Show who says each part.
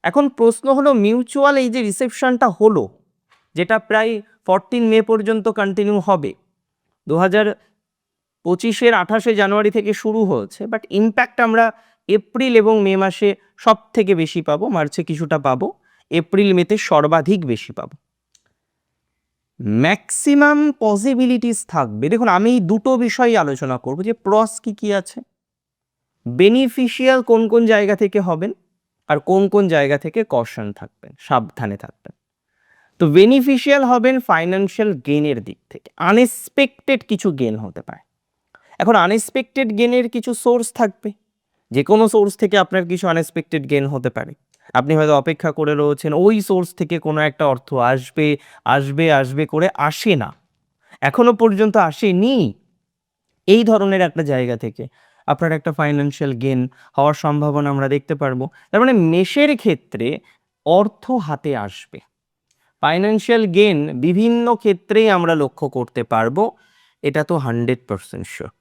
Speaker 1: এখন প্রশ্ন হলো মিউচুয়াল এই যে রিসেপশনটা হলো, যেটা প্রায় 14 মে পর্যন্ত কন্টিনিউ হবে, 2025-এর 28শে জানুয়ারি থেকে শুরু হয়েছে, বাট ইম্প্যাক্ট আমরা এপ্রিল এবং মে মাসে সব থেকে বেশি পাবো, মার্চে কিছুটা পাবো, এপ্রিল মেতে সর্বাধিক বেশি পাবো। ম্যাক্সিমাম পসিবিলিটিস থাকবে। দেখুন, আমি দুটো বিষয় আলোচনা করব, যে প্রস কি কি আছে, বেনিফিশিয়াল কোন কোন জায়গা থেকে হবেন, আর কোন কোন জায়গা থেকে কশন থাকবেন, সাবধানে থাকবেন। তো বেনিফিশিয়াল হবেন ফাইন্যান্সিয়াল গেনের দিক থেকে, আনএক্সপেক্টেড কিছু গেন হতে পারে। এখন আনএক্সপেক্টেড গেনের কিছু সোর্স থাকবে, যে কোনো সোর্স থেকে আপনার কিছু আনএক্সপেক্টেড গেন হতে পারে। আপনি হয়তো অপেক্ষা করে রয়েছেন ওই সোর্স থেকে কোনো একটা অর্থ আসবে আসবে আসবে করে, আসে না, এখনো পর্যন্ত আসেনি, এই ধরনের একটা জায়গা থেকে আপনার একটা ফাইন্যান্সিয়াল গেন হওয়ার সম্ভাবনা আমরা দেখতে পারবো। তার মানে মেষের ক্ষেত্রে অর্থ হাতে আসবে, ফাইন্যান্সিয়াল গেন বিভিন্ন ক্ষেত্রেই আমরা লক্ষ্য করতে পারবো, এটা তো 100% শিওর।